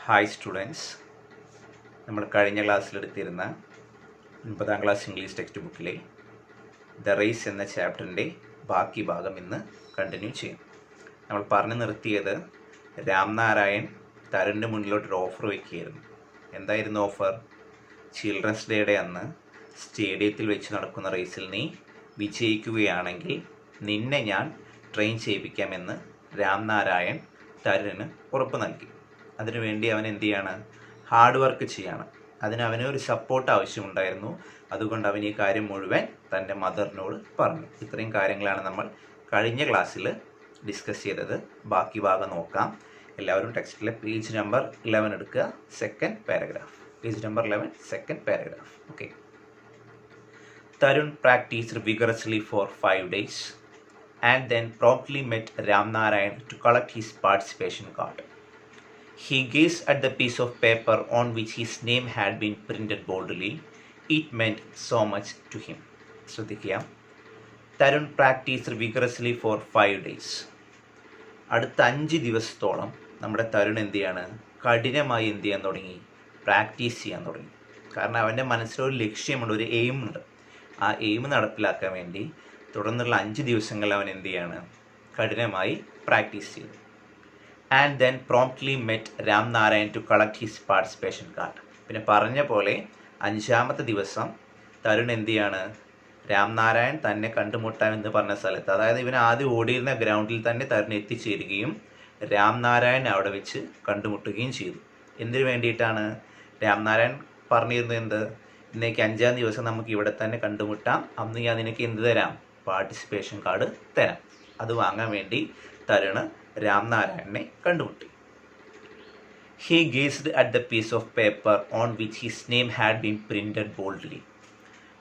Hi students, നമ്മൾ കഴിഞ്ഞ ക്ലാസ്സിലെടുത്തിരുന്ന 9ാം ക്ലാസ് ഇംഗ്ലീഷ് ടെക്സ്റ്റ് ബുക്കിലെ ദ റേസ് എന്ന ചാപ്റ്ററിൻ്റെ ബാക്കി ഭാഗം ഇന്ന് കണ്ടിന്യൂ ചെയ്യും. നമ്മൾ പറഞ്ഞു നിർത്തിയത് രാംനാരായൺ തരുണിൻ്റെ മുന്നിലോട്ടൊരു ഓഫർ വയ്ക്കുകയായിരുന്നു. എന്തായിരുന്നു ഓഫർ? ചിൽഡ്രൻസ് ഡേയുടെ അന്ന് സ്റ്റേഡിയത്തിൽ വെച്ച് നടക്കുന്ന റേസിൽ നീ വിജയിക്കുകയാണെങ്കിൽ നിന്നെ ഞാൻ ട്രെയിൻ ചെയ്യിപ്പിക്കാമെന്ന് രാംനാരായൺ തരുണിന് ഉറപ്പ് നൽകി. അതിനുവേണ്ടി അവൻ എന്ത് ചെയ്യാണ്? ഹാർഡ് വർക്ക് ചെയ്യാണ്. അവന് ഒരു സപ്പോർട്ട് ആവശ്യമുണ്ടായിരുന്നു. അതുകൊണ്ട് അവൻ ഈ കാര്യം മുഴുവൻ തൻ്റെ മദറിനോട് പറഞ്ഞു. ഇത്രയും കാര്യങ്ങളാണ് നമ്മൾ കഴിഞ്ഞ ക്ലാസ്സിൽ ഡിസ്കസ് ചെയ്തത്. ബാക്കി ഭാഗം നോക്കാം. എല്ലാവരും ടെക്സ്റ്റിലെ പേജ് നമ്പർ 11 എടുക്കുക, second paragraph. Page number 11, second paragraph. Okay. Tarun practised vigorously for 5 days and then promptly met Ramnarayan to collect his participation card. He gazed at the piece of paper on which his name had been printed boldly. It meant so much to him. ശ്രദ്ധിക്കുക. Tarun practised vigorously for 5 days. അടുത്ത 5 ദിവസത്തോളം നമ്മുടെ തരുൺ എന്ത് ചെയ്യാണ്? കഠിനമായി എന്ത് ചെയ്യാൻ തുടങ്ങി? പ്രാക്ടീസ് ചെയ്യാൻ തുടങ്ങി. കാരണം അവൻ്റെ മനസ്സിലൊരു ലക്ഷ്യമുണ്ട്, ഒരു എയിമുണ്ട്. ആ എയിം നടപ്പിലാക്കാൻ വേണ്ടി തുടർന്നുള്ള 5 ദിവസങ്ങളിൽ അവൻ എന്ത് ചെയ്യാണ്? കഠിനമായി പ്രാക്ടീസ് ചെയ്തു. And then promptly met Ramnarayan to collect his participation card. പിന്നെ പറഞ്ഞ പോലെ 5ാമത്തെ ദിവസം തരുൺ എന്ത് ചെയ്യാണ്? രാംനാരായൺ തന്നെ കണ്ടുമുട്ടാമെന്ന് പറഞ്ഞ സ്ഥലത്ത്, അതായത് ഇവൻ ആദ്യം ഓടിയിരുന്ന ഗ്രൗണ്ടിൽ തന്നെ തരുൺ എത്തിച്ചേരുകയും രാംനാരായൺ അവിടെ വെച്ച് കണ്ടുമുട്ടുകയും ചെയ്തു. എന്തിനു വേണ്ടിയിട്ടാണ്? രാംനാരായൺ പറഞ്ഞിരുന്നത് എന്ത്? ഇന്നേക്ക് 5ാം ദിവസം നമുക്ക് ഇവിടെ തന്നെ കണ്ടുമുട്ടാം, അന്ന് ഞാൻ നിനക്ക് എന്ത് തരാം? പാർട്ടിസിപ്പേഷൻ കാർഡ് തരാം. അത് വാങ്ങാൻ വേണ്ടി തരുണ് രാംനാരായണനെ കണ്ടുമുട്ടി. He gazed at the piece of paper on which his name had been printed boldly.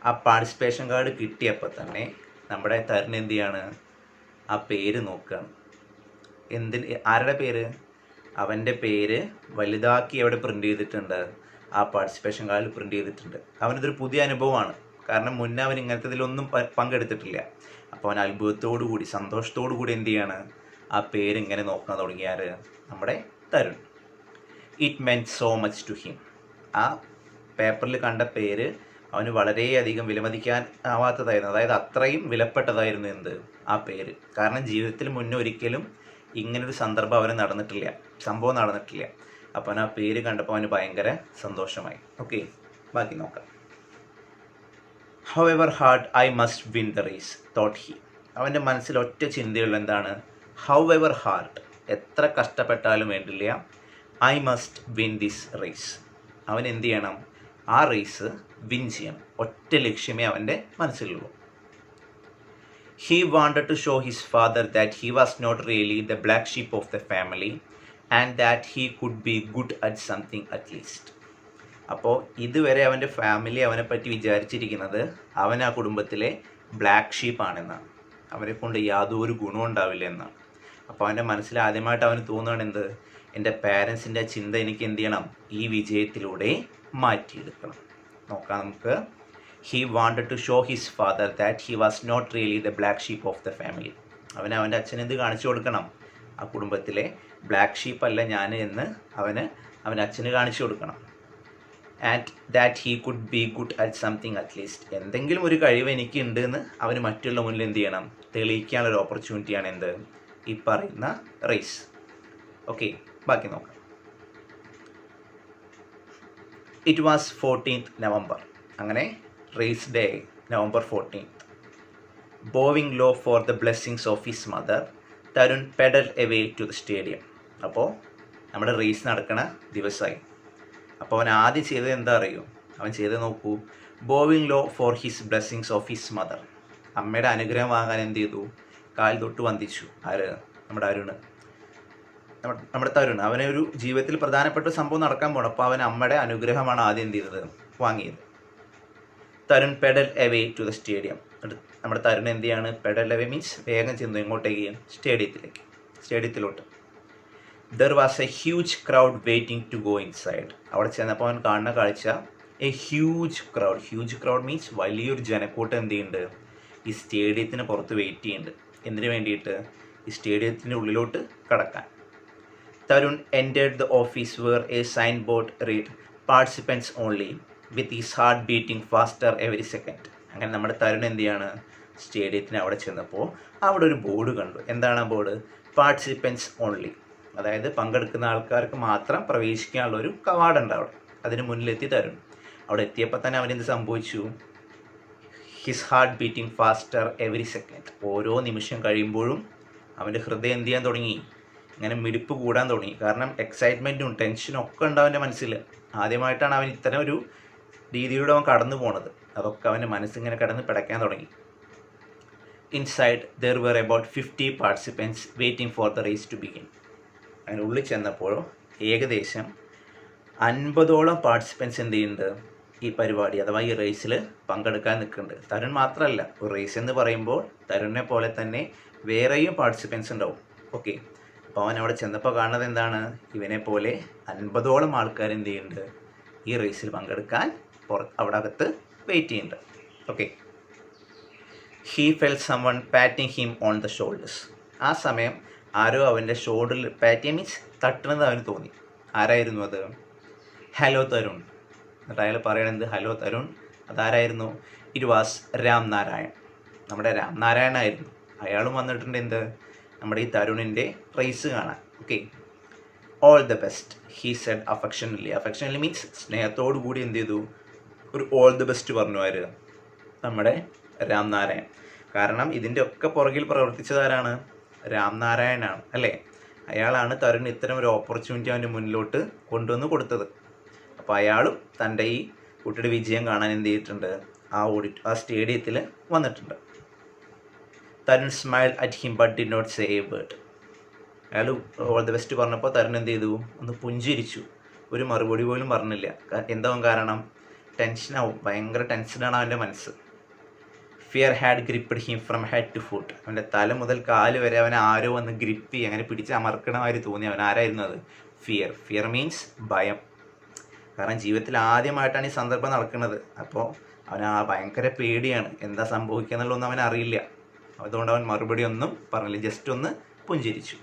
ആ പാർട്ടിസിപ്പേഷൻ കാർഡ് കിട്ടിയപ്പോൾ തന്നെ നമ്മുടെ തരുൺ എന്ത് ചെയ്യാണ്? ആ പേര് നോക്കുകയാണ്. ആരുടെ പേര്? അവൻ്റെ പേര് വലുതാക്കി എവിടെ പ്രിൻ്റ് ചെയ്തിട്ടുണ്ട്? ആ പാർട്ടിസിപ്പേഷൻ കാർഡിൽ പ്രിൻ്റ് ചെയ്തിട്ടുണ്ട്. അവനിതൊരു പുതിയ അനുഭവമാണ്. കാരണം മുന്നേ അവൻ ഇങ്ങനത്തെ ഇതിലൊന്നും പങ്കെടുത്തിട്ടില്ല. അപ്പോൾ അവൻ അത്ഭുതത്തോടു കൂടി, സന്തോഷത്തോടു കൂടി എന്ത് ചെയ്യാണ്? ആ പേര് ഇങ്ങനെ നോക്കാൻ തുടങ്ങിയാൽ നമ്മുടെ Tarun. It meant so much to him. ആ പേപ്പറിൽ കണ്ട പേര് അവന് വളരെയധികം വിലമതിക്കാൻ ആവാത്തതായിരുന്നു. അതായത് അത്രയും വിലപ്പെട്ടതായിരുന്നു എന്ത്? ആ പേര്. കാരണം ജീവിതത്തിൽ മുന്നേ ഒരിക്കലും ഇങ്ങനൊരു സന്ദർഭം അവന് സംഭവം നടന്നിട്ടില്ല. അപ്പോൾ അവൻ ആ പേര് കണ്ടപ്പോൾ അവന് ഭയങ്കര സന്തോഷമായി. ഓക്കെ, ബാക്കി നോക്കാം. However hard I must win the race, thought he. അവൻ്റെ മനസ്സിൽ ഒറ്റ ചിന്തയുള്ള എന്താണ്? However hard, എത്ര കഷ്ടപ്പെട്ടാലും വേണ്ടില്ല, I must win this race. അവൻ എന്ത് ചെയ്യണം? ആ റേസ് വിൻ ചെയ്യണം. ഒറ്റ ലക്ഷ്യമേ അവൻ്റെ മനസ്സിലുള്ളൂ. He wanted to show his father that he was not really the black sheep of the family and that he could be good at something at least. അപ്പോൾ ഇതുവരെ അവൻ്റെ ഫാമിലി അവനെ പറ്റി വിചാരിച്ചിരിക്കുന്നത് അവൻ ആ കുടുംബത്തിലെ ബ്ലാക്ക് ഷീപ്പ് ആണെന്നാണ്. അവനെ കൊണ്ട് യാതൊരു ഗുണവും ഉണ്ടാവില്ല എന്നാണ്. അപ്പോൾ അവൻ്റെ മനസ്സിൽ ആദ്യമായിട്ട് അവന് തോന്നുകയാണ് എന്ത്? എൻ്റെ പാരൻസിൻ്റെ ചിന്ത എനിക്ക് എന്ത് ചെയ്യണം? ഈ വിജയത്തിലൂടെ മാറ്റിയെടുക്കണം. നോക്കാം നമുക്ക്. He wanted to show his father that he was not really the black sheep of the family. അവൻ്റെ അച്ഛൻ എന്ത് കാണിച്ചു കൊടുക്കണം? ആ കുടുംബത്തിലെ ബ്ലാക്ക് ഷീപ്പ് അല്ല ഞാൻ എന്ന് അവൻ്റെ അച്ഛന് കാണിച്ചു കൊടുക്കണം. And that he could be good at something at least. എന്തെങ്കിലും ഒരു കഴിവ് എനിക്ക് ഉണ്ട് എന്ന് അവന് മറ്റുള്ള മുന്നിൽ എന്ത് ചെയ്യണം? തെളിയിക്കാനുള്ളൊരു ഓപ്പർച്യൂണിറ്റിയാണ് എന്ത്? ഈ പറയുന്ന റേസ്. ഓക്കെ, ബാക്കി നോക്കാം. It was 14th November. അങ്ങനെ race day November 14th. Bowing low for the blessings of his mother, Tarun pedal away to the stadium. അപ്പോൾ നമ്മുടെ റേസ് നടക്കുന്ന ദിവസമായി. അപ്പോൾ അവൻ ആദ്യം ചെയ്തത് എന്താ അറിയോ? അവൻ ചെയ്തത് നോക്കൂ. Bowing low for his blessings of his mother. അമ്മയുടെ അനുഗ്രഹം വാങ്ങാൻ എന്ത് ചെയ്തു? കാൽ തൊട്ട് വന്ദിച്ചു. ആര്? നമ്മുടെ തരുൺ. അവനൊരു ജീവിതത്തിൽ പ്രധാനപ്പെട്ട സംഭവം നടക്കാൻ പോകണം. അപ്പോൾ അവൻ അമ്മയുടെ അനുഗ്രഹമാണ് ആദ്യം എന്ത് ചെയ്തത്? വാങ്ങിയത്. Tarun pedal away to the stadium. നമ്മുടെ തരുൺ എന്ത് ചെയ്യാണ്? പെഡൽ എവേ മീൻസ് വേഗം ചെന്നു. എങ്ങോട്ടേക്ക്? സ്റ്റേഡിയത്തിലോട്ട്. There was a huge crowd waiting to go inside. അവിടെ ചെന്നപ്പോൾ അവൻ കാണുന്ന കാഴ്ച എ ഹ്യൂജ് ക്രൗഡ് മീൻസ് വലിയൊരു ജനക്കൂട്ടം എന്ത് ചെയ്യുന്നുണ്ട്? ഈ സ്റ്റേഡിയത്തിന് പുറത്ത് വെയിറ്റ് ചെയ്യുന്നുണ്ട്. എന്തിനു വേണ്ടിയിട്ട്? ഈ സ്റ്റേഡിയത്തിൻ്റെ ഉള്ളിലോട്ട് കടക്കാൻ. Tarun entered the office where a signboard read participants only with his heart beating faster every second. അങ്ങനെ നമ്മുടെ തരുൺ എന്ത് ചെയ്യാണ്, സ്റ്റേഡിയത്തിന് അവിടെ ചെന്നപ്പോൾ അവിടെ ഒരു ബോർഡ് കണ്ടു. എന്താണ് ആ ബോർഡ്? പാർട്ടിസിപ്പൻസ് ഓൺലി, അതായത് പങ്കെടുക്കുന്ന ആൾക്കാർക്ക് മാത്രം പ്രവേശിക്കാനുള്ള ഒരു കവാടമുണ്ട് അവിടെ. അതിന് മുന്നിലെത്തി തരുൺ. അവിടെ എത്തിയപ്പോൾ തന്നെ അവനെന്ത് സംഭവിച്ചു? His heart beating faster every second. ഓരോ നിമിഷം കഴിയുമ്പോഴും അവൻ്റെ ഹൃദയം എന്ത് ചെയ്യാൻ തുടങ്ങി? ഇങ്ങനെ മിടിപ്പ് കൂടാൻ തുടങ്ങി. കാരണം എക്സൈറ്റ്മെൻറ്റും ടെൻഷനും ഒക്കെ ഉണ്ട് അവൻ്റെ മനസ്സിൽ. ആദ്യമായിട്ടാണ് അവൻ ഇത്തരം ഒരു രീതിയിലൂടെ അവൻ കടന്നു പോണത്. അതൊക്കെ അവൻ്റെ മനസ്സിങ്ങനെ കിടന്ന് പിടയ്ക്കാൻ തുടങ്ങി. Inside there were about 50 participants waiting for the race to begin. അങ്ങനെ ഉള്ളിൽ ചെന്നപ്പോൾ ഏകദേശം 50ഓളം പാർട്ടിസിപ്പൻസ് എന്ത് ചെയ്യുന്നുണ്ട്? ഈ പരിപാടി അഥവാ ഈ റേസിൽ പങ്കെടുക്കാൻ നിൽക്കുന്നുണ്ട്. തരുൺ മാത്രമല്ല, ഒരു റേസ് എന്ന് പറയുമ്പോൾ തരുണിനെ പോലെ തന്നെ വേറെയും പാർട്ടിസിപ്പൻസ് ഉണ്ടാവും. ഓക്കെ, അപ്പോൾ അവൻ അവിടെ ചെന്നപ്പോൾ കാണുന്നത് എന്താണ്? ഇവനെ പോലെ 50ഓളം ആൾക്കാർ എന്ത് ചെയ്യുന്നുണ്ട്? ഈ റേസിൽ പങ്കെടുക്കാൻ അവിടെ അകത്ത് വെയിറ്റ് ചെയ്യുന്നുണ്ട്. Okay, he felt someone patting him on the shoulders. ആ സമയം ആരോ അവൻ്റെ ഷോൾഡറിൽ പാറ്റിയ മീൻസ് തട്ടുന്നത് അവന് തോന്നി. ആരായിരുന്നു അത്? ഹലോ തരുൺ. എന്നിട്ട് അയാൾ പറയണത് ഹലോ തരുൺ. അതാരായിരുന്നു? It was Ram Narayan. നമ്മുടെ രാം നാരായൺ ആയിരുന്നു. അയാളും വന്നിട്ടുണ്ട് എന്ത്? നമ്മുടെ ഈ തരുണിൻ്റെ റേസ് കാണാൻ. Okay, all the best he said affectionately. Affectionately means സ്നേഹത്തോടു കൂടി എന്ത് ചെയ്തു? ഒരു ഓൾ ദ ബെസ്റ്റ് പറഞ്ഞു ആര്? നമ്മുടെ രാം നാരായൺ. കാരണം ഇതിൻ്റെ ഒക്കെ പുറകിൽ പ്രവർത്തിച്ചതാരാണ്? രാം നാരായണാണ് അല്ലേ? അയാളാണ് തരുൺ ഇത്തരം ഒരു ഓപ്പർച്യൂണിറ്റി അവൻ്റെ മുന്നിലോട്ട് കൊണ്ടുവന്ന് കൊടുത്തത്. അപ്പോൾ അയാളും തൻ്റെ ഈ കുട്ടിയുടെ വിജയം കാണാൻ എന്ത് ചെയ്തിട്ടുണ്ട്? ആ സ്റ്റേഡിയത്തിൽ വന്നിട്ടുണ്ട്. Tarun smile at him but did not say a word. അയാൾ ഓൾ ദ ബെസ്റ്റ് പറഞ്ഞപ്പോൾ തരുൺ എന്ത് ചെയ്തു? ഒന്ന് പുഞ്ചിരിച്ചു. ഒരു മറുപടി പോലും പറഞ്ഞില്ല. എന്താവും കാരണം? ടെൻഷനാവും. ഭയങ്കര ടെൻഷനാണ് അവൻ്റെ മനസ്സ്. Fear had gripped him from head to foot. അവൻ്റെ തല മുതൽ കാല് വരെ അവനെ ആരോ വന്ന് ഗ്രിപ്പ് ചെയ്യും, അങ്ങനെ പിടിച്ച് അമർക്കണമാതിരി തോന്നി. അവൻ ആരായിരുന്നു അത്? ഫിയർ. ഫിയർ മീൻസ് ഭയം. കാരണം ജീവിതത്തിൽ ആദ്യമായിട്ടാണ് ഈ സന്ദർഭം നടക്കുന്നത്. അപ്പോൾ അവൻ ഭയങ്കര പേടിയാണ്. എന്താ സംഭവിക്കുക എന്നുള്ളതൊന്നും അവൻ അറിയില്ല. അതുകൊണ്ട് അവൻ മറുപടി ഒന്നും പറഞ്ഞില്ല, ജസ്റ്റ് ഒന്ന് പുഞ്ചിരിച്ചു.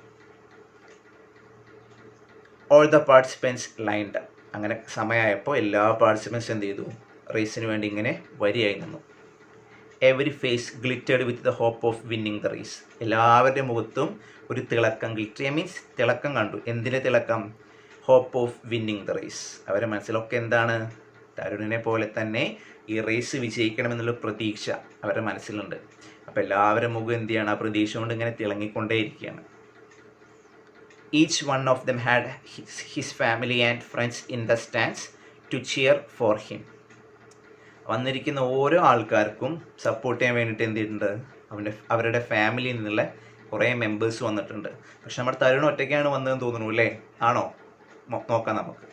All the participants lined up. അങ്ങനെ സമയമായപ്പോൾ എല്ലാ പാർട്ടിസിപ്പൻസ് എന്ത് ചെയ്തു? റേസിന് വേണ്ടി ഇങ്ങനെ വരിയായി നിന്നു. Every face glittered with the hope of winning the race. എല്ലാവരുടെ മുഖത്തും ഒരു തിളക്കം. ഗ്ലിറ്റർ മീൻസ് തിളക്കം കണ്ടു. എന്തിൻ്റെ തിളക്കം? Hope of winning the race. അവരുടെ മനസ്സിലൊക്കെ എന്താണ്? തരുണിനെ പോലെ തന്നെ ഈ റേസ് വിജയിക്കണമെന്നുള്ള പ്രതീക്ഷ അവരുടെ മനസ്സിലുണ്ട്. അപ്പോൾ എല്ലാവരുടെ മുഖം എന്ത് ചെയ്യണം? ആ പ്രതീക്ഷ കൊണ്ട് ഇങ്ങനെ തിളങ്ങിക്കൊണ്ടേയിരിക്കുകയാണ്. Each one of them had his family and friends in the stands to cheer for him. വന്നിരിക്കുന്ന ഓരോ ആൾക്കാർക്കും സപ്പോർട്ട് ചെയ്യാൻ വേണ്ടിയിട്ട് എന്ത് ചെയ്തിട്ടുണ്ട്? അവരുടെ ഫാമിലിയിൽ നിന്നുള്ള കുറേ മെമ്പേഴ്സ് വന്നിട്ടുണ്ട്. പക്ഷെ നമ്മുടെ തരുൺ ഒറ്റയ്ക്കാണ് വന്നതെന്ന് തോന്നുന്നു അല്ലേ? ആണോ? നോക്കാം നമുക്ക്.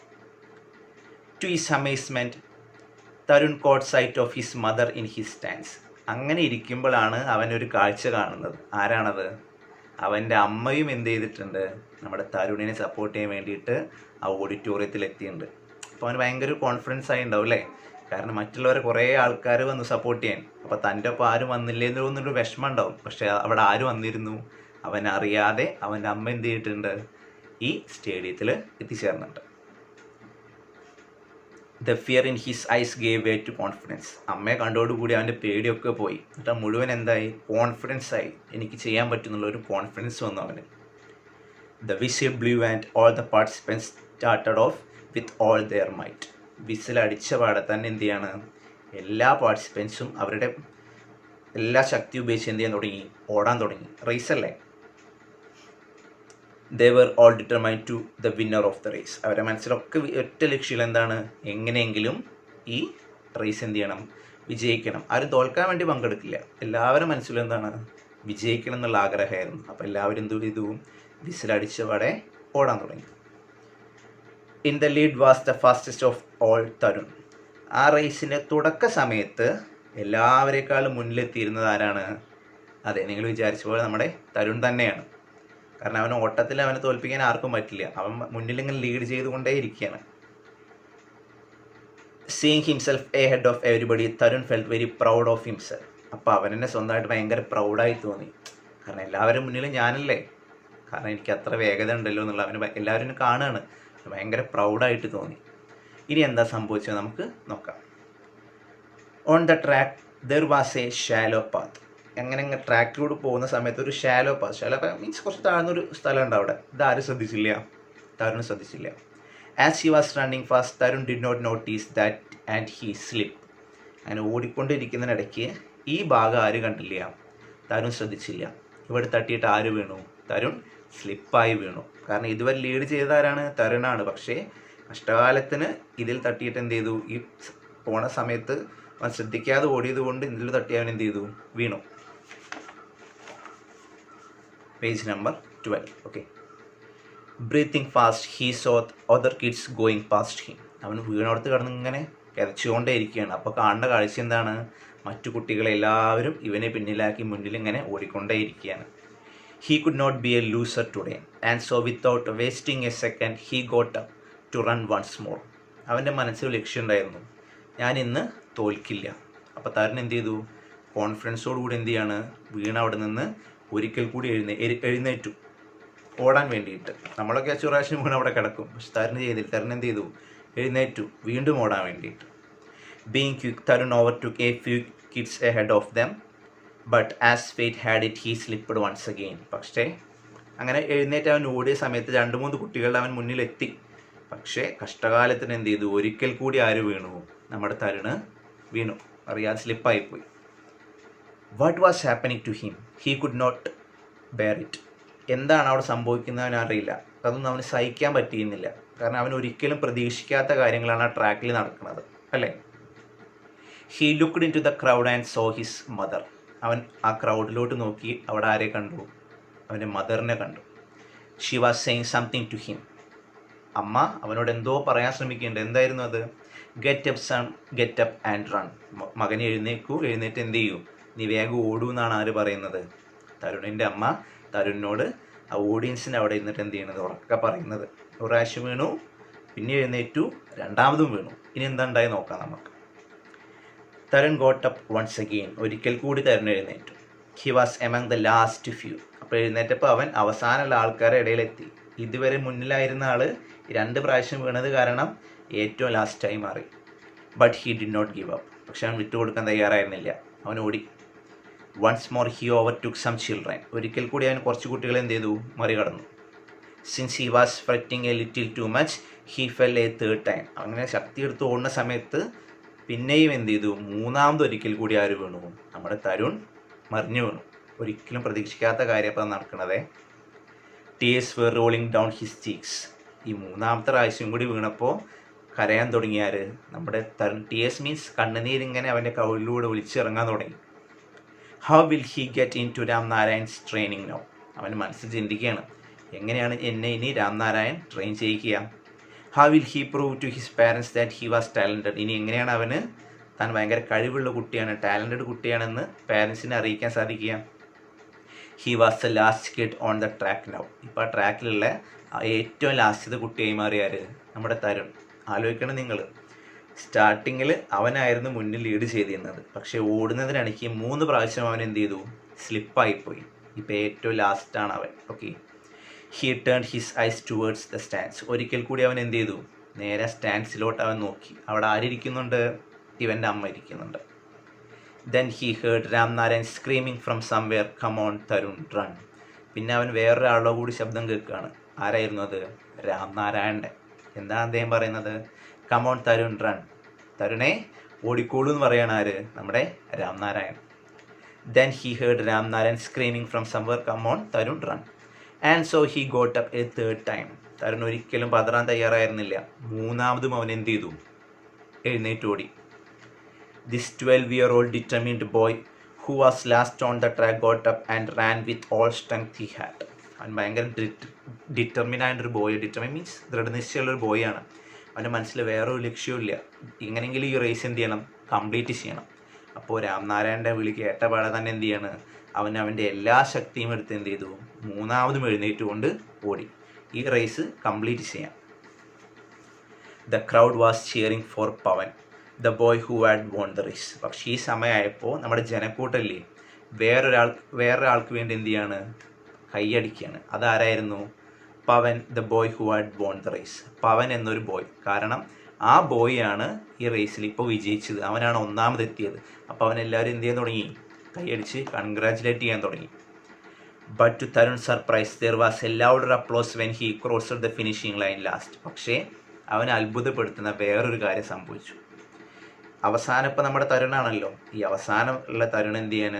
To his amazement Tarun caught sight of his mother in his stands. അങ്ങനെ ഇരിക്കുമ്പോഴാണ് അവനൊരു കാഴ്ച കാണുന്നത്. ആരാണത്? അവൻ്റെ അമ്മയും എന്ത് ചെയ്തിട്ടുണ്ട്? നമ്മുടെ തരുണിനെ സപ്പോർട്ട് ചെയ്യാൻ വേണ്ടിയിട്ട് ആ ഓഡിറ്റോറിയത്തിൽ എത്തിയിട്ടുണ്ട്. അപ്പോൾ അവന് ഭയങ്കര കോൺഫിഡൻസ് ആയി ഉണ്ടാവും അല്ലേ? കാരണം മറ്റുള്ളവരെ കുറേ ആൾക്കാർ വന്ന് സപ്പോർട്ട് ചെയ്യാൻ. അപ്പോൾ തൻ്റെ ഒപ്പം ആരും വന്നില്ലേ എന്നൊരു വിഷമം ഉണ്ടാവും. പക്ഷേ അവിടെ ആര് വന്നിരുന്നു? അവനറിയാതെ അവൻ്റെ അമ്മ എന്ത് ചെയ്തിട്ടുണ്ട്? ഈ സ്റ്റേഡിയത്തിൽ എത്തിച്ചേർന്നുണ്ട്. The fear in his eyes gave way to confidence. അമ്മയെ കണ്ടോടുകൂടി അവൻ്റെ പേടിയൊക്കെ പോയി. എന്നിട്ട് മുഴുവൻ എന്തായി? കോൺഫിഡൻസ് ആയി. എനിക്ക് ചെയ്യാൻ പറ്റുന്നുള്ള ഒരു കോൺഫിഡൻസ് വന്നു അവന്. The whistle blew and all the participants started off with all their might. Whistle അടിച്ച പാടെ തന്നെ എന്ത് ചെയ്യാണ്? എല്ലാ പാർട്ടിസിപ്പൻസും അവരുടെ എല്ലാ ശക്തി ഉപയോഗിച്ച് എന്ത് ചെയ്യാൻ തുടങ്ങി? ഓടാൻ തുടങ്ങി. റേസ് അല്ലേ? they were all determined to the winner of the race. അവരുടെ മനസ്സിലൊക്കെ ഒറ്റ ലക്ഷ്യം എന്താണ്? എങ്ങനെയെങ്കിലും ഈ റേസ് എന്ത് ചെയ്യണം? വിജയിക്കണം. ആരും തോൽക്കാൻ വേണ്ടി പങ്കെടുക്കില്ല. എല്ലാവരും മനസ്സിലും എന്താണ്? വിജയിക്കണം എന്നുള്ള ആഗ്രഹമായിരുന്നു. അപ്പോൾ എല്ലാവരും എന്ത് ചെയ്തു? വിസിലടിച്ചപാടെ ഓടാൻ തുടങ്ങി. In the lead was the fastest of all Tarun. ആ റേസിൻ്റെ തുടക്ക സമയത്ത് എല്ലാവരേക്കാളും മുന്നിലെത്തിയിരുന്നത് ആരാണ്? അതെ, നിങ്ങൾ വിചാരിച്ച പോലെ നമ്മുടെ തരുൺ തന്നെയാണ്. കാരണം അവൻ ഓട്ടത്തിൽ അവനെ തോൽപ്പിക്കാൻ ആർക്കും പറ്റില്ല. അവൻ മുന്നിലിങ്ങനെ ലീഡ് ചെയ്തുകൊണ്ടേ ഇരിക്കുകയാണ്. Seeing himself A head of everybody Tarun felt very proud of himself. അപ്പോൾ അവനെന്നെ സ്വന്തമായിട്ട് ഭയങ്കര പ്രൗഡായി തോന്നി. കാരണം എല്ലാവരും മുന്നിലും ഞാനല്ലേ. കാരണം എനിക്ക് അത്ര വേഗത ഉണ്ടല്ലോ എന്നുള്ള അവന് എല്ലാവരും കാണുകയാണ്. ഭയങ്കര പ്രൗഡായിട്ട് തോന്നി. ഇനി എന്താ സംഭവിച്ചത് നമുക്ക് നോക്കാം. On the track there was A shallow path. അങ്ങനെ ട്രാക്കിലൂടെ പോകുന്ന സമയത്ത് ഒരു ഷാലോ പാത്ത് മീൻസ് കുറച്ച് താഴ്ന്നൊരു സ്ഥലമുണ്ട് അവിടെ. ഇതാരും ശ്രദ്ധിച്ചില്ല, തരുൺ ശ്രദ്ധിച്ചില്ല. As he was running fast Tarun did not notice that and he slip. അങ്ങനെ ഓടിക്കൊണ്ടിരിക്കുന്നതിനിടയ്ക്ക് ഈ ഭാഗം ആര് കണ്ടില്ല, തരുൺ ശ്രദ്ധിച്ചില്ല. ഇവിടെ തട്ടിയിട്ട് ആര് വീണു, തരുൺ സ്ലിപ്പായി വീണു. കാരണം ഇതുവരെ ലീഡ് ചെയ്ത ആരാണ്, തരുണാണ്. പക്ഷേ കഷ്ടകാലത്തിന് ഇതിൽ തട്ടിയിട്ട് എന്ത് ചെയ്തു, ഈ പോണ സമയത്ത് അവൻ ശ്രദ്ധിക്കാതെ ഓടിയത് കൊണ്ട് ഇതിൽ തട്ടി അവൻ എന്ത് ചെയ്തു, വീണു. Page number 12. Okay. Breathing fast he so other kids going past him. അവൻ വീണോടത്ത് കിടന്ന് ഇങ്ങനെ കിതച്ചുകൊണ്ടേ ഇരിക്കുകയാണ്. അപ്പോൾ കാണേണ്ട കാഴ്ച എന്താണ്, മറ്റു കുട്ടികളെല്ലാവരും ഇവനെ പിന്നിലാക്കി മുന്നിൽ ഇങ്ങനെ ഓടിക്കൊണ്ടേ ഇരിക്കുകയാണ്. He could not be a loser today and so without wasting a second he got up to run once more. അവൻ്റെ മനസ്സിൽ ലക്ഷ്യം ഉണ്ടായിരുന്നു, ഞാൻ ഇന്ന് തോൽക്കില്ല. അപ്പോൾ തരുൺ എന്ത് ചെയ്തു, കോൺഫിഡൻസോടുകൂടി എന്ത് ചെയ്യാണ്, വീണ അവിടെ നിന്ന് ഒരിക്കൽ കൂടി എഴുന്നേറ്റു ഓടാൻ വേണ്ടിയിട്ട്. നമ്മളൊക്കെ പ്രാവശ്യം വീണ് അവിടെ കിടക്കും, പക്ഷെ തരുൺ ചെയ്തില്ല. തരുൺ എന്ത് ചെയ്തു, എഴുന്നേറ്റു വീണ്ടും ഓടാൻ വേണ്ടിയിട്ട്. Being quick Tarun overtook a few kids ahead of them but as fate had it he slipped once again. പക്ഷേ അങ്ങനെ എഴുന്നേറ്റ് അവൻ ഓടിയ സമയത്ത് 2-3 കുട്ടികളുടെ അവൻ മുന്നിലെത്തി. പക്ഷേ കഷ്ടകാലത്തിന് എന്ത് ചെയ്തു, ഒരിക്കൽ കൂടി ആര് വീണു, നമ്മുടെ തരുണ് വീണു, അറിയാതെ സ്ലിപ്പായിപ്പോയി. What was happening to him he could not bear it. എന്താണ് അവിടെ സംഭവിക്കുന്നതെന്ന് അറിയില്ല. അതൊന്നും അവന് സഹിക്കാൻ പറ്റിയിരുന്നില്ല. കാരണം അവൻ ഒരിക്കലും പ്രതീക്ഷിക്കാത്ത കാര്യങ്ങളാണ് ആ ട്രാക്കിൽ നടക്കുന്നത്, അല്ലേ. He looked into the crowd and saw his mother. അവൻ ആ ക്രൗഡിലോട്ട് നോക്കി അവിടെ ആരെ കണ്ടു, അവൻ്റെ മദറിനെ കണ്ടു. She was saying something to him. അമ്മ അവനോട് എന്തോ പറയാൻ ശ്രമിക്കുന്നുണ്ട്. എന്തായിരുന്നു അത്, get up son get up and run. മകനെ എഴുന്നേക്കൂ, എഴുന്നേറ്റ് എന്ത് ചെയ്യൂ, നീ വേഗം ഓടൂ എന്നാണ് ആര് പറയുന്നത്, തരുണിൻ്റെ അമ്മ തരുണിനോട് ആ ഓഡിയൻസിൻ്റെ അവിടെ ഇരുന്നിട്ട് എന്ത് ചെയ്യണത്, ഉറക്കെ പറയുന്നത്. ഒരു പ്രാവശ്യം വീണു, പിന്നെ എഴുന്നേറ്റു, രണ്ടാമതും വീണു. ഇനി എന്താ ഉണ്ടായി നോക്കാം നമുക്ക്. Tarun got up once again. ഒരിക്കൽ കൂടി തരുൺ എഴുന്നേറ്റു. He was among the last few. അപ്പോൾ എഴുന്നേറ്റപ്പോൾ അവൻ അവസാനമുള്ള ആൾക്കാരുടെ ഇടയിലെത്തി. ഇതുവരെ മുന്നിലായിരുന്ന ആൾ 2 പ്രാവശ്യം വീണത് കാരണം ഏറ്റവും ലാസ്റ്റായി മാറി. But he did not give up. പക്ഷെ അവൻ വിട്ടുകൊടുക്കാൻ തയ്യാറായിരുന്നില്ല. അവൻ ഓടി. Once more he overtook some children. ഒരിക്കൽ കൂടി അവൻ കുറച്ച് കുട്ടികളെ എന്ത് ചെയ്തു, മറികടന്നു. Since he was fighting a little too much he fell a third time. അങ്ങനെ ശക്തി എടുത്ത് ഓടുന്ന സമയത്ത് പിന്നെയും എന്ത് ചെയ്തു, മൂന്നാമതൊരിക്കൽ കൂടി ആര് വീണു, നമ്മുടെ തരുൺ മറിഞ്ഞു വീണു. ഒരിക്കലും പ്രതീക്ഷിക്കാത്ത കാര്യം അപ്പം നടക്കണതേ. Tears were rolling down his cheeks. ഈ മൂന്നാമത്തെ പ്രാവശ്യം കൂടി വീണപ്പോൾ കരയാൻ തുടങ്ങിയാൽ നമ്മുടെ തരുൺ. ടീയേഴ്സ് മീൻസ് കണ്ണുനീരിങ്ങനെ അവൻ്റെ കവിളിലൂടെ ഒലിച്ചിറങ്ങാൻ തുടങ്ങി. How will he get in to Ramnarayan's training now. അവൻ്റെ മനസ്സിൽ ചിന്തിക്കുകയാണ്, എങ്ങനെയാണ് എന്നെ ഇനി രാംനാരായൺ ട്രെയിൻ ചെയ്യിക്കുക. How will he prove to his parents that he was talented. ഇനി എങ്ങനെയാണ് അവന് താൻ ഭയങ്കര കഴിവുള്ള കുട്ടിയാണ്, ടാലൻറ്റഡ് കുട്ടിയാണെന്ന് പാരൻസിനെ അറിയിക്കാൻ സാധിക്കുക. He was the last kid on the track now. ഇപ്പോൾ ആ ട്രാക്കിലുള്ള ഏറ്റവും ലാസ്റ്റത്തെ കുട്ടിയായി മാറിയാർ നമ്മുടെ തരുൺ. ആലോചിക്കണം നിങ്ങൾ, സ്റ്റാർട്ടിങ്ങിൽ അവനായിരുന്നു മുന്നിൽ ലീഡ് ചെയ്തിരുന്നത്. പക്ഷേ ഓടുന്നതിനിടയ്ക്ക് 3 പ്രാവശ്യം അവൻ എന്ത് ചെയ്തു, സ്ലിപ്പായിപ്പോയി. ഇപ്പോൾ ഏറ്റവും ലാസ്റ്റാണ് അവൻ. Okay. He turn his eyes towards the stands. ഒരിക്കൽ കൂടി അവൻ എന്ത് ചെയ്തു, നേരെ സ്റ്റാൻഡ്സിലോട്ട് അവൻ നോക്കി. അവിടെ ആരിയ്ക്കുന്നുണ്ട്, ഇവൻ്റെ അമ്മ ഇരിക്കുന്നുണ്ട്. Then he heard Ramnarayan screaming from somewhere come on Tarun run. പിന്നെ അവൻ വേറൊരാളുടെ കൂടി ശബ്ദം കേൾക്കുകയാണ്. ആരായിരുന്നു അത്, രാംനാരായണൻ്റെ. എന്താണ് അദ്ദേഹം പറയുന്നത്, കം ഓൺ തരുൺ റൺ. തരുണേ ഓടിക്കോളൂ എന്ന് പറയാണ് ആര്, നമ്മുടെ Ramnarayan. Then he heard Ramnarayan screaming from somewhere come on Tarun run and so he got up a third time. Tarun ഒരിക്കലും പതറാൻ തയ്യാറായിരുന്നില്ല. മൂന്നാമതും അവൻ എന്ത് ചെയ്തു, എഴുന്നേറ്റ് ഓടി. This 12-year-old determined boy who was last on the track got up and ran with all strength he had. അവൻ ഭയങ്കര ഡിറ്റർമിനായിട്ടൊരു ബോയ്. ഡിറ്റർമിൻ മീൻസ് ദൃഢനിശ്ചയമുള്ളൊരു ബോയാണ്. അവൻ്റെ മനസ്സിൽ വേറൊരു ലക്ഷ്യമില്ല, എങ്ങനെയെങ്കിലും ഈ റേസ് എന്ത് ചെയ്യണം, കംപ്ലീറ്റ് ചെയ്യണം. അപ്പോൾ രാംനാരായണൻ്റെ വിളി കേട്ടപാടെ തന്നെ എന്ത് ചെയ്യാണ്, അവൻ്റെ എല്ലാ ശക്തിയും എടുത്ത് എന്ത് ചെയ്തു, മൂന്നാമതും എഴുന്നേറ്റുകൊണ്ട് ഓടി ഈ റേസ് കംപ്ലീറ്റ് ചെയ്യാം. The crowd was cheering for Pavan, the boy who had won the race. പക്ഷേ ഈ സമയമായപ്പോൾ നമ്മുടെ ജനക്കൂട്ടല്ലേ വേറൊരാൾക്ക് വേണ്ടി എന്ത് ചെയ്യാണ്, കൈയടിക്കുകയാണ്. അതാരായിരുന്നു? Pavan, the boy who had won the race. Pavan എന്നൊരു ബോയ്. കാരണം ആ ബോയാണ് ഈ റേസിൽ ഇപ്പോൾ വിജയിച്ചത്. അവനാണ് ഒന്നാമതെത്തിയത്. അപ്പോൾ അവൻ എല്ലാവരും എന്ത് ചെയ്യാൻ തുടങ്ങി? കൈയടിച്ച് കൺഗ്രാജുലേറ്റ് ചെയ്യാൻ തുടങ്ങി. But to Tarun surprise there was a louder applause when he crossed the finishing line last. പക്ഷേ അവനെ അത്ഭുതപ്പെടുത്തുന്ന വേറൊരു കാര്യം സംഭവിച്ചു. അവസാനം ഇപ്പോൾ നമ്മുടെ തരുണാണല്ലോ. ഈ അവസാനം ഉള്ള തരുൺ എന്ത് ചെയ്യാൻ?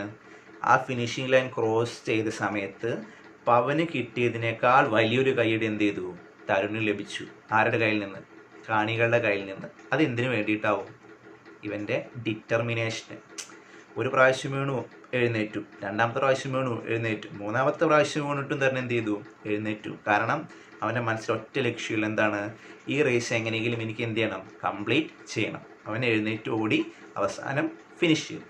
ആ ഫിനിഷിംഗ് ലൈൻ ക്രോസ് ചെയ്ത സമയത്ത് പവന് കിട്ടിയതിനേക്കാൾ വലിയൊരു കൈയടി എന്ത് ചെയ്തു? തരുണിന് ലഭിച്ചു. ആരുടെ കയ്യിൽ നിന്ന്? കാണികളുടെ കയ്യിൽ നിന്ന്. അതെന്തിനു വേണ്ടിയിട്ടാവും? ഇവൻ്റെ ഡിറ്റർമിനേഷന്. ഒരു പ്രാവശ്യം വീണു, എഴുന്നേറ്റു. രണ്ടാമത്തെ പ്രാവശ്യം വീണു, എഴുന്നേറ്റു. മൂന്നാമത്തെ പ്രാവശ്യം വീണിട്ടും തന്നെ എന്ത് ചെയ്തു? എഴുന്നേറ്റു. കാരണം അവൻ്റെ മനസ്സിൽ ഒറ്റ ലക്ഷ്യമില്ല. എന്താണ്? ഈ റേസ് എങ്ങനെയെങ്കിലും എനിക്ക് എന്ത് ചെയ്യണം? കംപ്ലീറ്റ് ചെയ്യണം. അവൻ എഴുന്നേറ്റ് ഓടി അവസാനം ഫിനിഷ് ചെയ്തു.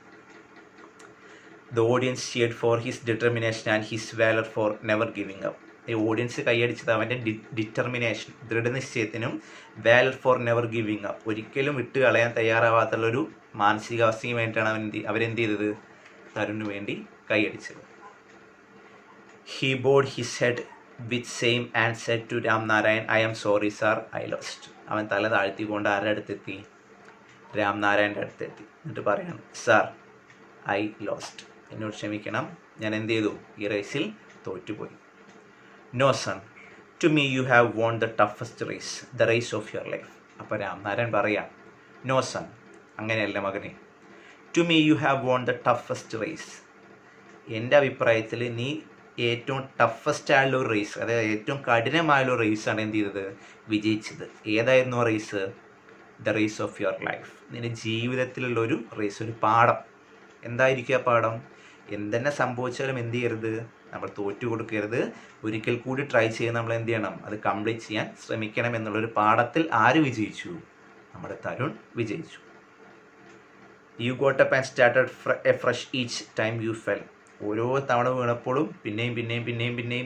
The audience cheered for his determination and his valor for never giving up. ഈ ഓഡിയൻസ് കൈയടിച്ചത് അവൻ്റെ ഡിറ്റർമിനേഷൻ, ദൃഢനിശ്ചയത്തിനും valour for never giving up, ഒരിക്കലും വിട്ട് കളയാൻ തയ്യാറാവാത്തുള്ളൊരു മാനസികാവസ്ഥയ്ക്ക് വേണ്ടിയിട്ടാണ് അവരെന്ത് ചെയ്തത്? തരുണിന് വേണ്ടി കൈയടിച്ചത്. He bowed his head with shame and said to Ramnarayan, I am sorry sir, I lost. അവൻ തല താഴ്ത്തിക്കൊണ്ട് ആരുടെ അടുത്തെത്തി? രാംനാരായണൻ്റെ അടുത്തെത്തി. എന്നിട്ട് പറയണം, സാർ ഐ ലോസ്റ്റ്, എന്നോട് ക്ഷമിക്കണം, ഞാൻ എന്ത് ചെയ്തു? ഈ റേസിൽ തോറ്റുപോയി. No son, to me you have won the toughest race, the race of your life. അപ്പോൾ രാംനാരായൺ പറയാം, നോ സൺ, അങ്ങനെയല്ല മകനെ, to me you have won the toughest race. എൻ്റെ അഭിപ്രായത്തിൽ നീ ഏറ്റവും ടഫസ്റ്റ് ആയുള്ള ഒരു റേസ്, അതായത് ഏറ്റവും കഠിനമായുള്ള ഒരു റേസാണ് എന്ത് ചെയ്തത്? വിജയിച്ചത്. ഏതായിരുന്നു ആ race? The race of your life. നിൻ്റെ ജീവിതത്തിലുള്ളൊരു റേസ്, ഒരു പാഠം. എന്തായിരിക്കും ആ പാഠം? എന്തെന്നെ സംഭവിച്ചാലും എന്ത് ചെയ്യരുത്? നമ്മൾ തോറ്റു കൊടുക്കരുത്. ഒരിക്കൽ കൂടി ട്രൈ ചെയ്ത് നമ്മൾ എന്ത് ചെയ്യണം? അത് കംപ്ലീറ്റ് ചെയ്യാൻ ശ്രമിക്കണം എന്നുള്ളൊരു പാഠത്തിൽ ആര് വിജയിച്ചു? നമ്മുടെ തരുൺ വിജയിച്ചു. You got up and started a fresh each time you fell. ഓരോ തവണ വീണപ്പോഴും പിന്നെയും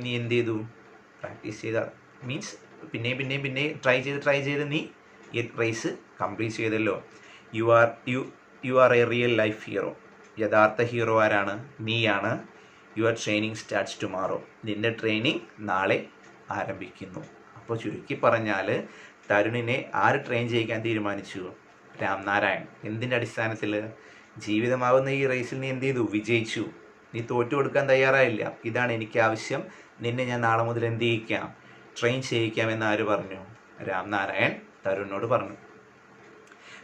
നീ എന്ത് ചെയ്തു? പ്രാക്ടീസ് ചെയ്ത, മീൻസ് പിന്നെയും ട്രൈ ചെയ്ത് നീ ഈ റേസ് കംപ്ലീറ്റ് ചെയ്തല്ലോ. You are A real life hero. യഥാർത്ഥ ഹീറോ ആരാണ്? നീയാണ്. Your training starts tomorrow. നിൻ്റെ ട്രെയിനിങ് നാളെ ആരംഭിക്കുന്നു. അപ്പോൾ ചുരുക്കി പറഞ്ഞാൽ തരുണിനെ ആര് ട്രെയിൻ ചെയ്യിക്കാൻ തീരുമാനിച്ചു? രാംനാരായൺ. എന്തിൻ്റെ അടിസ്ഥാനത്തിൽ? ജീവിതമാവുന്ന ഈ റേസിൽ നീ എന്ത് ചെയ്തു? വിജയിച്ചു. നീ തോറ്റു കൊടുക്കാൻ തയ്യാറായില്ല. ഇതാണ് എനിക്ക് ആവശ്യം, നിന്നെ ഞാൻ നാളെ മുതൽ എന്ത് ചെയ്യിക്കാം? ട്രെയിൻ ചെയ്യിക്കാമെന്ന് ആര് പറഞ്ഞു? രാംനാരായൺ തരുണിനോട് പറഞ്ഞു.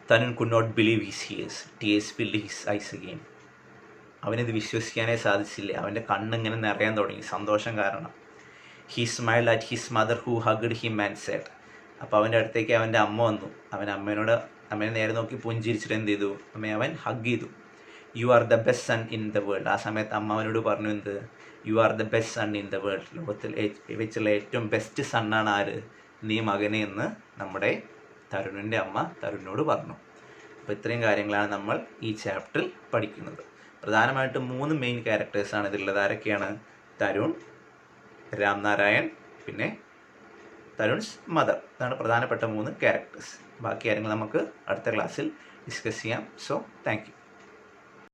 Tarun could not believe his ears. Tears filled his eyes again. അവനിത് വിശ്വസിക്കാനേ സാധിച്ചില്ല. അവൻ്റെ കണ്ണിങ്ങനെ നിറയാൻ തുടങ്ങി സന്തോഷം കാരണം. He smiled at his mother who hugged him and said. അപ്പോൾ അവൻ്റെ അടുത്തേക്ക് അവൻ്റെ അമ്മ വന്നു. അവൻ അമ്മേനെ നേരെ നോക്കി പുഞ്ചിരിച്ചിട്ട് എന്ത് ചെയ്തു? അമ്മയെ അവൻ ഹഗ് ചെയ്തു. You are the best son in the world. ആ സമയത്ത് അമ്മ അവനോട് പറഞ്ഞു എന്ത്? You are the best son in the world. ലോകത്തിൽ വെച്ചുള്ള ഏറ്റവും ബെസ്റ്റ് സണ്ണാണ് ആര്? നീ മകനെ എന്ന് നമ്മുടെ തരുണിൻ്റെ അമ്മ തരുണിനോട് പറഞ്ഞു. അപ്പോൾ ഇത്രയും കാര്യങ്ങളാണ് നമ്മൾ ഈ ചാപ്റ്ററിൽ പഠിക്കുന്നത്. പ്രധാനമായിട്ടും 3 മെയിൻ ക്യാരക്ടേഴ്സാണ് ഇതിലുള്ളത്. ആരൊക്കെയാണ്? തരുൺ, രാംനാരായൺ, പിന്നെ തരുൺസ് മദർ. ഇതാണ് പ്രധാനപ്പെട്ട 3 ക്യാരക്ടേഴ്സ്. ബാക്കി കാര്യങ്ങൾ നമുക്ക് അടുത്ത ക്ലാസ്സിൽ ഡിസ്കസ് ചെയ്യാം. So thank you.